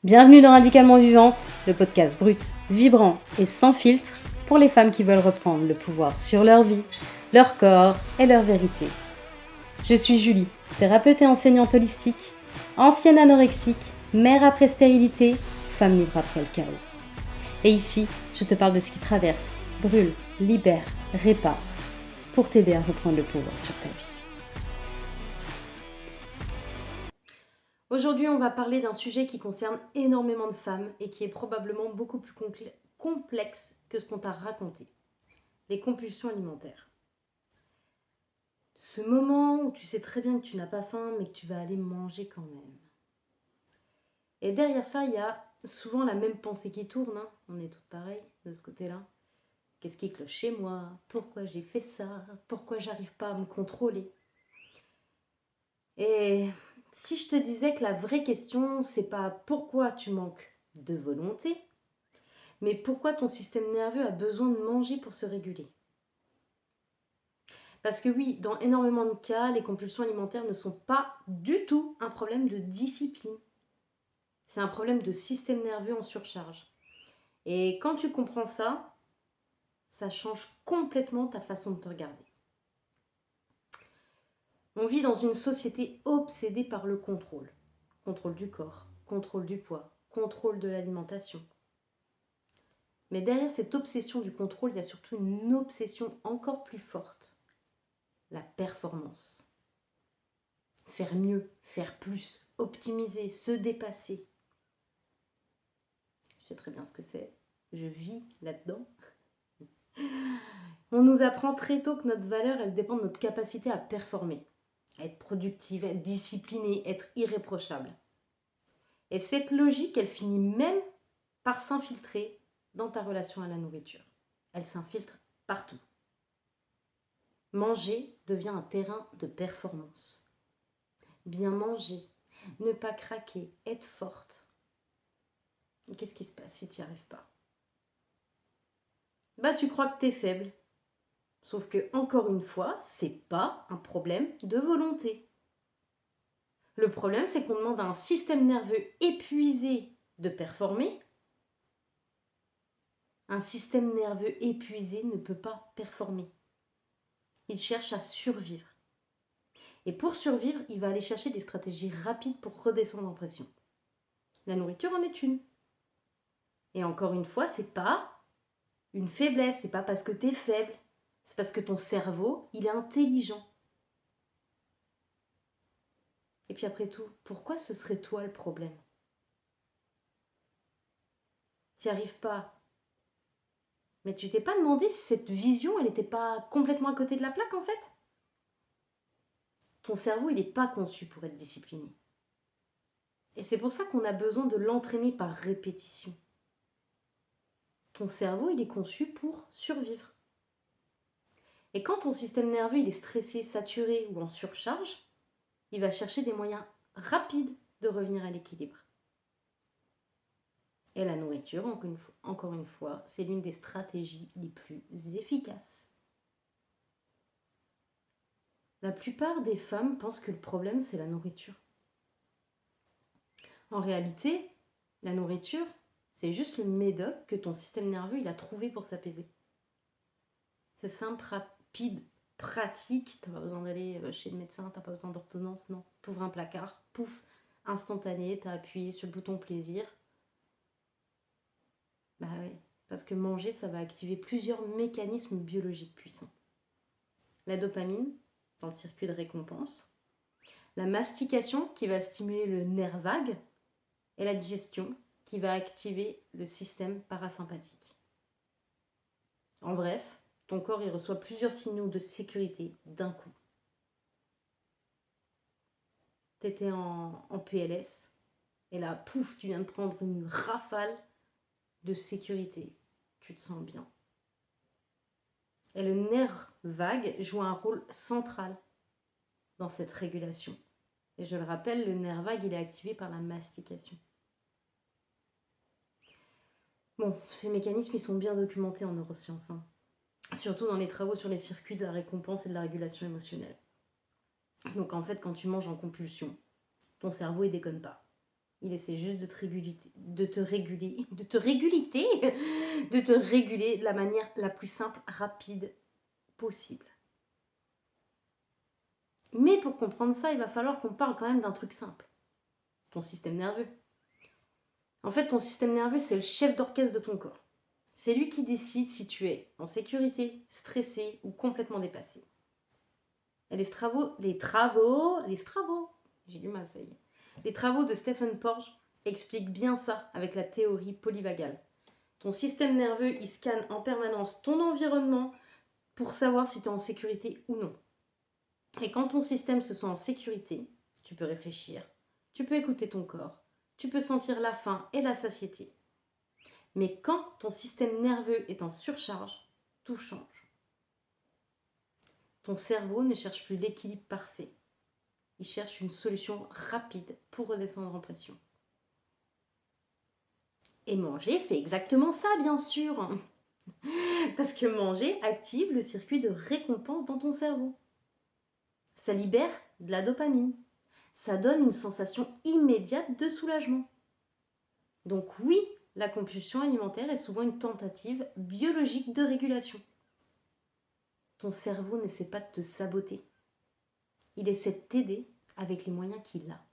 Bienvenue dans Radicalement Vivante, le podcast brut, vibrant et sans filtre pour les femmes qui veulent reprendre le pouvoir sur leur vie, leur corps et leur vérité. Je suis Julie, thérapeute et enseignante holistique, ancienne anorexique, mère après stérilité, femme libre après le chaos. Et ici, je te parle de ce qui traverse, brûle, libère, répare, pour t'aider à reprendre le pouvoir sur ta vie. Aujourd'hui, on va parler d'un sujet qui concerne énormément de femmes et qui est probablement beaucoup plus complexe que ce qu'on t'a raconté. Les compulsions alimentaires. Ce moment où tu sais très bien que tu n'as pas faim mais que tu vas aller manger quand même. Et derrière ça, il y a souvent la même pensée qui tourne. On est toutes pareilles de ce côté-là. Qu'est-ce qui cloche chez moi? Pourquoi j'ai fait ça? Pourquoi j'arrive pas à me contrôler? Et si je te disais que la vraie question, c'est pas pourquoi tu manques de volonté, mais pourquoi ton système nerveux a besoin de manger pour se réguler? Parce que oui, dans énormément de cas, les compulsions alimentaires ne sont pas du tout un problème de discipline. C'est un problème de système nerveux en surcharge. Et quand tu comprends ça, ça change complètement ta façon de te regarder. On vit dans une société obsédée par le contrôle. Contrôle du corps, contrôle du poids, contrôle de l'alimentation. Mais derrière cette obsession du contrôle, il y a surtout une obsession encore plus forte. La performance. Faire mieux, faire plus, optimiser, se dépasser. Je sais très bien ce que c'est. Je vis là-dedans. On nous apprend très tôt que notre valeur, elle dépend de notre capacité à performer, à être productive, à être disciplinée, être irréprochable. Et cette logique, elle finit même par s'infiltrer dans ta relation à la nourriture. Elle s'infiltre partout. Manger devient un terrain de performance. Bien manger, ne pas craquer, être forte. Et qu'est-ce qui se passe si tu n'y arrives pas? Tu crois que tu es faible. Sauf que, encore une fois, c'est pas un problème de volonté. Le problème, c'est qu'on demande à un système nerveux épuisé de performer. Un système nerveux épuisé ne peut pas performer. Il cherche à survivre. Et pour survivre, il va aller chercher des stratégies rapides pour redescendre en pression. La nourriture en est une. Et encore une fois, c'est pas une faiblesse, c'est pas parce que tu es faible, c'est parce que ton cerveau, il est intelligent. Et puis après tout, pourquoi ce serait toi le problème? Tu n'y arrives pas. Mais tu t'es pas demandé si cette vision, elle n'était pas complètement à côté de la plaque en fait? Ton cerveau, il n'est pas conçu pour être discipliné. Et c'est pour ça qu'on a besoin de l'entraîner par répétition. Ton cerveau, il est conçu pour survivre. Et quand ton système nerveux, il est stressé, saturé ou en surcharge, il va chercher des moyens rapides de revenir à l'équilibre. Et la nourriture, encore une fois, c'est l'une des stratégies les plus efficaces. La plupart des femmes pensent que le problème, c'est la nourriture. En réalité, la nourriture, c'est juste le médoc que ton système nerveux il a trouvé pour s'apaiser. C'est simple, rapide, pratique. T'as pas besoin d'aller chez le médecin, t'as pas besoin d'ordonnance, non. T'ouvres un placard, pouf, instantané, t'as appuyé sur le bouton plaisir. Bah ouais, parce que manger, ça va activer plusieurs mécanismes biologiques puissants. La dopamine, dans le circuit de récompense. La mastication, qui va stimuler le nerf vague. Et la digestion, qui va activer le système parasympathique. En bref, ton corps il reçoit plusieurs signaux de sécurité d'un coup. T'étais en PLS et là, pouf, tu viens de prendre une rafale de sécurité. Tu te sens bien. Et le nerf vague joue un rôle central dans cette régulation. Et je le rappelle, le nerf vague, il est activé par la mastication. Bon, ces mécanismes, ils sont bien documentés en neurosciences, surtout dans les travaux sur les circuits de la récompense et de la régulation émotionnelle. Donc en fait, quand tu manges en compulsion, ton cerveau, il déconne pas. Il essaie juste de te réguler, de la manière la plus simple, rapide possible. Mais pour comprendre ça, il va falloir qu'on parle quand même d'un truc simple. Ton système nerveux. En fait, ton système nerveux, c'est le chef d'orchestre de ton corps. C'est lui qui décide si tu es en sécurité, stressé ou complètement dépassé. Et les travaux, j'ai du mal, ça y est. Les travaux de Stephen Porges expliquent bien ça avec la théorie polyvagale. Ton système nerveux, il scanne en permanence ton environnement pour savoir si tu es en sécurité ou non. Et quand ton système se sent en sécurité, tu peux réfléchir, tu peux écouter ton corps, tu peux sentir la faim et la satiété. Mais quand ton système nerveux est en surcharge, tout change. Ton cerveau ne cherche plus l'équilibre parfait. Il cherche une solution rapide pour redescendre en pression. Et manger fait exactement ça, bien sûr. Parce que manger active le circuit de récompense dans ton cerveau. Ça libère de la dopamine. Ça donne une sensation immédiate de soulagement. Donc oui, la compulsion alimentaire est souvent une tentative biologique de régulation. Ton cerveau n'essaie pas de te saboter. Il essaie de t'aider avec les moyens qu'il a.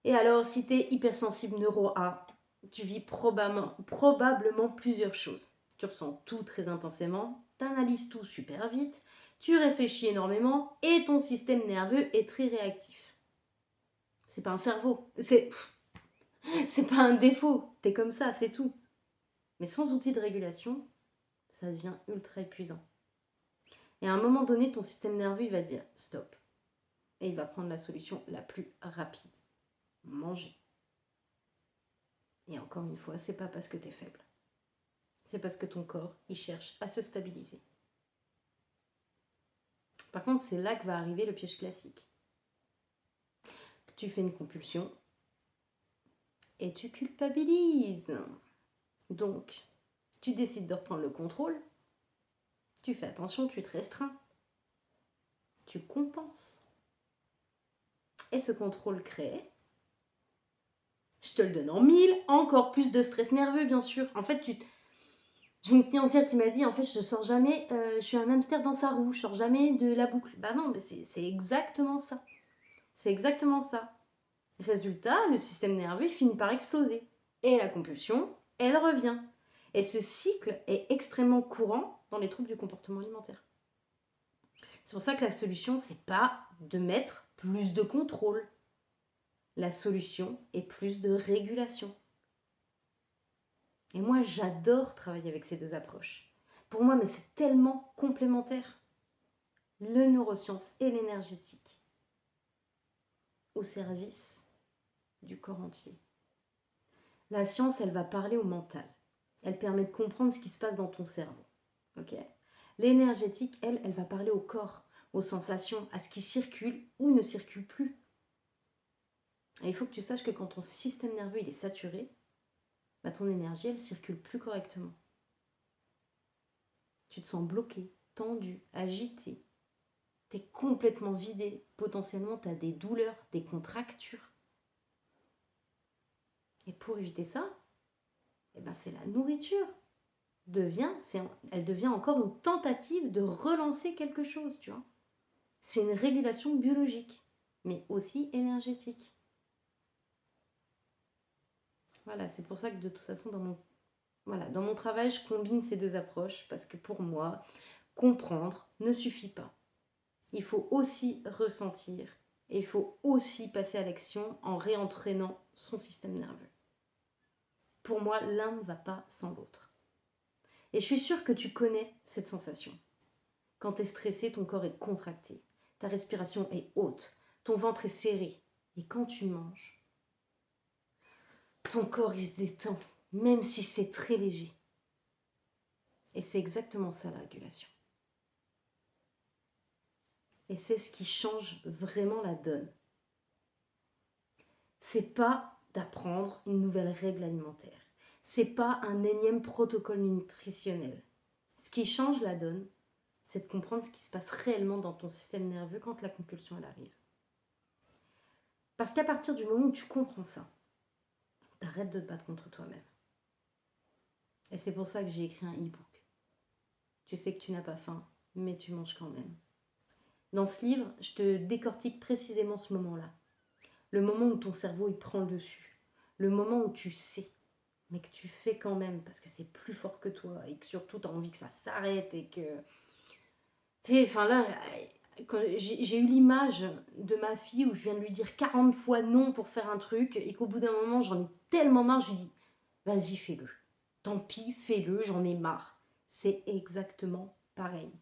Et alors, si tu es hypersensible neuro A, tu vis probablement plusieurs choses. Tu ressens tout très intensément, tu analyses tout super vite, tu réfléchis énormément et ton système nerveux est très réactif. C'est pas un cerveau, c'est pas un défaut, t'es comme ça, c'est tout. Mais sans outil de régulation, ça devient ultra épuisant. Et à un moment donné, ton système nerveux, il va dire stop. Et il va prendre la solution la plus rapide. Manger. Et encore une fois, c'est pas parce que t'es faible. C'est parce que ton corps, il cherche à se stabiliser. Par contre, c'est là que va arriver le piège classique. Tu fais une compulsion et tu culpabilises. Donc, tu décides de reprendre le contrôle. Tu fais attention, tu te restreins. Tu compenses. Et ce contrôle crée, je te le donne en mille, encore plus de stress nerveux, bien sûr. En fait, j'ai une clientèle qui m'a dit, en fait, je sors jamais, je suis un hamster dans sa roue, je sors jamais de la boucle. Bah non, mais c'est exactement ça. C'est exactement ça. Résultat, le système nerveux finit par exploser. Et la compulsion, elle revient. Et ce cycle est extrêmement courant dans les troubles du comportement alimentaire. C'est pour ça que la solution, c'est pas de mettre plus de contrôle. La solution est plus de régulation. Et moi, j'adore travailler avec ces deux approches. Pour moi, mais c'est tellement complémentaire. Le neurosciences et l'énergétique au service du corps entier. La science, elle va parler au mental. Elle permet de comprendre ce qui se passe dans ton cerveau. Okay. L'énergétique, elle va parler au corps, aux sensations, à ce qui circule ou ne circule plus. Et il faut que tu saches que quand ton système nerveux il est saturé, bah ton énergie, elle circule plus correctement. Tu te sens bloqué, tendu, agité. Tu es complètement vidé. Potentiellement, tu as des douleurs, des contractures. Et pour éviter ça, eh ben, c'est la nourriture. Elle devient encore une tentative de relancer quelque chose, tu vois. C'est une régulation biologique, mais aussi énergétique. Voilà, c'est pour ça que de toute façon, dans mon travail, je combine ces deux approches, parce que pour moi, comprendre ne suffit pas. Il faut aussi ressentir, et il faut aussi passer à l'action en réentraînant son système nerveux. Pour moi, l'un ne va pas sans l'autre. Et je suis sûre que tu connais cette sensation. Quand tu es stressé, ton corps est contracté, ta respiration est haute, ton ventre est serré. Et quand tu manges, ton corps il se détend, même si c'est très léger. Et c'est exactement ça la régulation. Et c'est ce qui change vraiment la donne. C'est pas d'apprendre une nouvelle règle alimentaire. C'est pas un énième protocole nutritionnel. Ce qui change la donne, c'est de comprendre ce qui se passe réellement dans ton système nerveux quand la compulsion elle arrive. Parce qu'à partir du moment où tu comprends ça, t'arrêtes de te battre contre toi-même. Et c'est pour ça que j'ai écrit un e-book. Tu sais que tu n'as pas faim, mais tu manges quand même. Dans ce livre, je te décortique précisément ce moment-là. Le moment où ton cerveau il prend le dessus. Le moment où tu sais, mais que tu fais quand même parce que c'est plus fort que toi et que surtout tu as envie que ça s'arrête et que... Tu sais, enfin là, quand j'ai eu l'image de ma fille où je viens de lui dire 40 fois non pour faire un truc et qu'au bout d'un moment, j'en ai tellement marre, je lui dis, vas-y, fais-le. Tant pis, fais-le, j'en ai marre. C'est exactement pareil.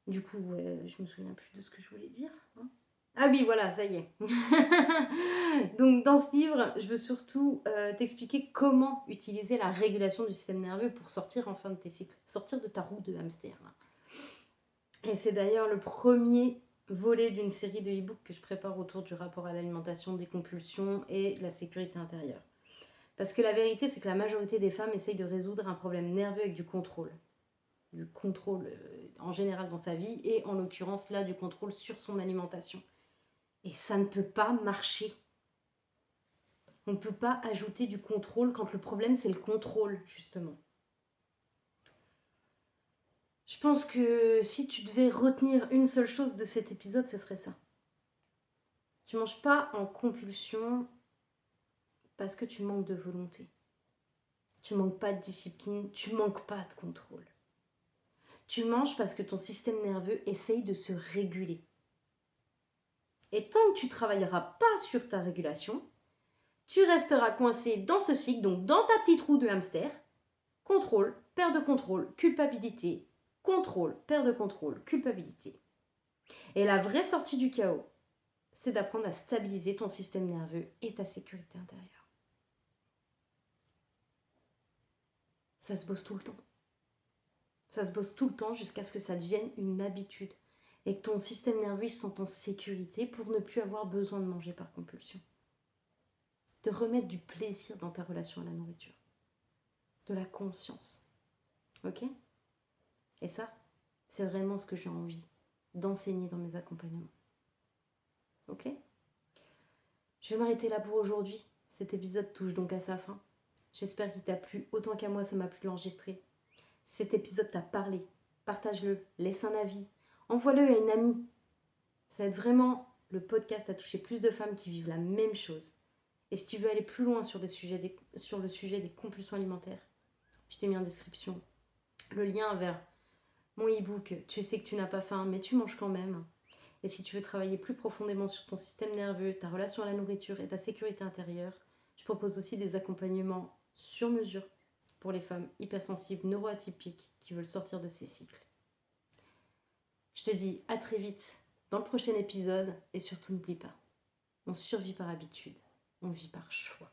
Du coup, je me souviens plus de ce que je voulais dire. Hein. Ah oui, voilà, ça y est. Donc, dans ce livre, je veux surtout t'expliquer comment utiliser la régulation du système nerveux pour sortir enfin de tes cycles, sortir de ta roue de hamster. Là. Et c'est d'ailleurs le premier volet d'une série de e-books que je prépare autour du rapport à l'alimentation, des compulsions et de la sécurité intérieure. Parce que la vérité, c'est que la majorité des femmes essayent de résoudre un problème nerveux avec du contrôle. Du contrôle en général dans sa vie et en l'occurrence là du contrôle sur son alimentation. Et ça ne peut pas marcher. On ne peut pas ajouter du contrôle quand le problème c'est le contrôle justement. Je pense que si tu devais retenir une seule chose de cet épisode, ce serait ça. Tu manges pas en compulsion parce que tu manques de volonté. Tu manques pas de discipline, tu manques pas de contrôle. Tu manges parce que ton système nerveux essaye de se réguler. Et tant que tu ne travailleras pas sur ta régulation, tu resteras coincé dans ce cycle, donc dans ta petite roue de hamster. Contrôle, perte de contrôle, culpabilité, contrôle, perte de contrôle, culpabilité. Et la vraie sortie du chaos, c'est d'apprendre à stabiliser ton système nerveux et ta sécurité intérieure. Ça se bosse tout le temps. Ça se bosse tout le temps jusqu'à ce que ça devienne une habitude et que ton système nerveux se sente en sécurité pour ne plus avoir besoin de manger par compulsion. De remettre du plaisir dans ta relation à la nourriture. De la conscience. Ok ? Et ça, c'est vraiment ce que j'ai envie d'enseigner dans mes accompagnements. Ok ? Je vais m'arrêter là pour aujourd'hui. Cet épisode touche donc à sa fin. J'espère qu'il t'a plu autant qu'à moi ça m'a plu l'enregistrer. Si cet épisode t'a parlé, partage-le, laisse un avis, envoie-le à une amie. Ça aide vraiment le podcast à toucher plus de femmes qui vivent la même chose. Et si tu veux aller plus loin sur le sujet des compulsions alimentaires, je t'ai mis en description le lien vers mon e-book « Tu sais que tu n'as pas faim, mais tu manges quand même ». Et si tu veux travailler plus profondément sur ton système nerveux, ta relation à la nourriture et ta sécurité intérieure, je propose aussi des accompagnements sur mesure pour les femmes hypersensibles neuroatypiques qui veulent sortir de ces cycles. Je te dis à très vite dans le prochain épisode et surtout n'oublie pas, on survit par habitude, on vit par choix.